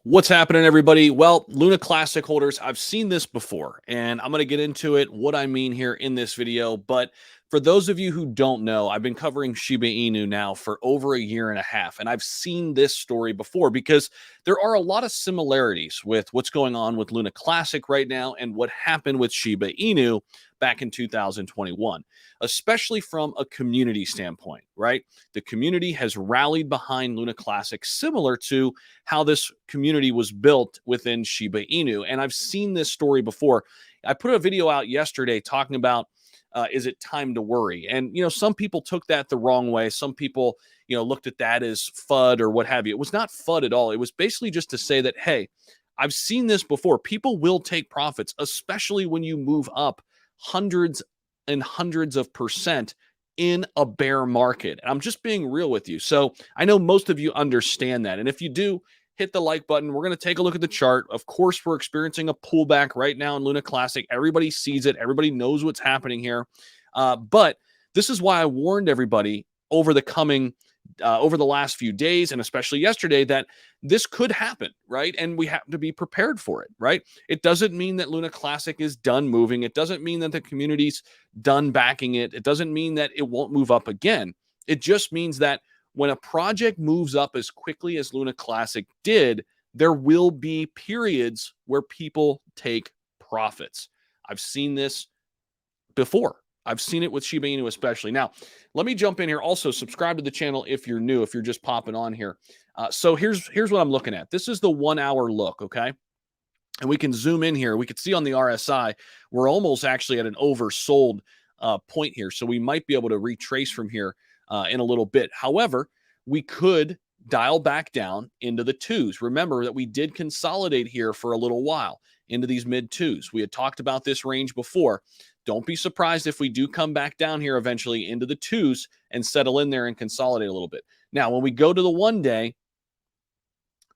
What's happening, everybody? Well, Luna Classic holders, I've seen this before, and I'm going to get into it, what I mean here in this video. But for those of you who don't know, I've been covering Shiba Inu now for over a year and a half, and I've seen this story before because there are a lot of similarities with what's going on with Luna Classic right now and what happened with Shiba Inu back in 2021, especially from a community standpoint, right? The community has rallied behind Luna Classic, similar to how this community was built within Shiba Inu. And I've seen this story before. I put a video out yesterday talking about is it time to worry? And, some people took that the wrong way. Some people, looked at that as FUD or what have you. It was not FUD at all. It was basically just to say that, hey, I've seen this before. People will take profits, especially when you move up hundreds and hundreds of percent in a bear market. And I'm just being real with you. So I know most of you understand that. And if you do, hit the like button. We're going to take a look at the chart. Of course, we're experiencing a pullback right now in Luna Classic. Everybody sees it. Everybody knows what's happening here. But this is why I warned everybody over the last few days, and especially yesterday, that this could happen, right? And we have to be prepared for it, right? It doesn't mean that Luna Classic is done moving. It doesn't mean that the community's done backing it. It doesn't mean that it won't move up again. It just means that when a project moves up as quickly as Luna Classic did, there will be periods where people take profits. I've seen this before. I've seen it with Shiba Inu especially. Now, let me jump in here. Also, subscribe to the channel if you're new, if you're just popping on here. So here's what I'm looking at. This is the 1 hour look, okay? And we can zoom in here. We can see on the RSI, we're almost actually at an oversold point here. So we might be able to retrace from here in a little bit. However, we could dial back down into the twos. Remember that we did consolidate here for a little while into these mid twos. We had talked about this range before. Don't be surprised if we do come back down here eventually into the twos and settle in there and consolidate a little bit. Now, when we go to the 1 day,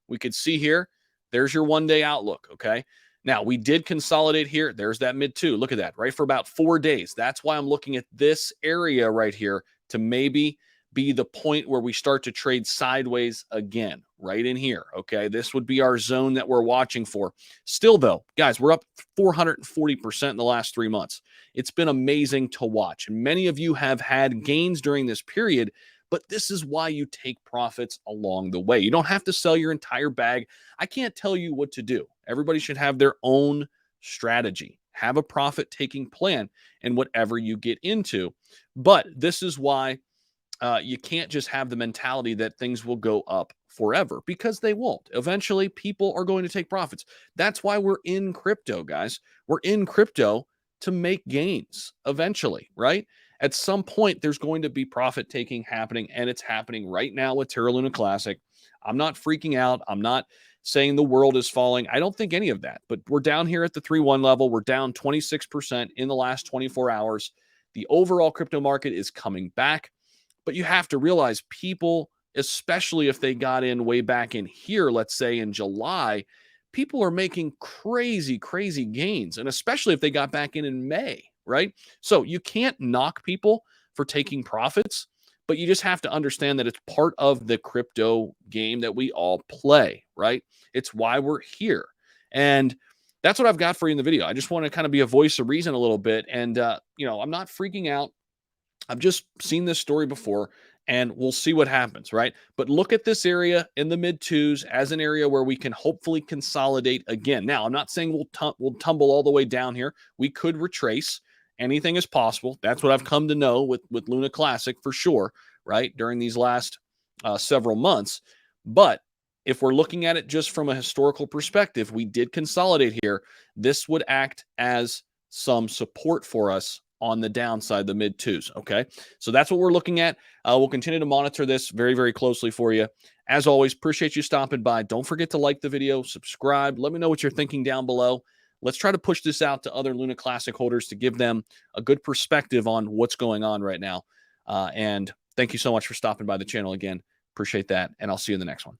we could see here, there's your 1 day outlook, okay? Now, we did consolidate here. There's that mid two. Look at that, right? For about 4 days. That's why I'm looking at this area right here to maybe be the point where we start to trade sideways again, right in here, okay? This would be our zone that we're watching for. Still, though, guys, we're up 440% in the last 3 months. It's been amazing to watch. And many of you have had gains during this period, but this is why you take profits along the way. You don't have to sell your entire bag. I can't tell you what to do. Everybody should have their own strategy. Have a profit-taking plan in whatever you get into. But this is why you can't just have the mentality that things will go up forever, because they won't. Eventually, people are going to take profits. That's why we're in crypto, guys. We're in crypto to make gains eventually, right? At some point, there's going to be profit taking happening, and it's happening right now with Terra Luna Classic. I'm not freaking out. I'm not saying the world is falling. I don't think any of that, but we're down here at the 3-1 level. We're down 26% in the last 24 hours. The overall crypto market is coming back. But you have to realize people, especially if they got in way back in here, let's say in July, people are making crazy, crazy gains. And especially if they got back in May, right? So you can't knock people for taking profits, but you just have to understand that it's part of the crypto game that we all play, right? It's why we're here. And that's what I've got for you in the video. I just want to kind of be a voice of reason a little bit. And, I'm not freaking out. I've just seen this story before, and we'll see what happens, right? But look at this area in the mid twos as an area where we can hopefully consolidate again. Now, I'm not saying we'll tumble all the way down here. We could retrace. Anything is possible. That's what I've come to know with Luna Classic for sure, right? During these last several months. But if we're looking at it just from a historical perspective, we did consolidate here. This would act as some support for us on the downside, the mid twos. Okay. So that's what we're looking at. We'll continue to monitor this very, very closely for you. As always, appreciate you stopping by. Don't forget to like the video, subscribe. Let me know what you're thinking down below. Let's try to push this out to other Luna Classic holders to give them a good perspective on what's going on right now. And thank you so much for stopping by the channel again. Appreciate that. And I'll see you in the next one.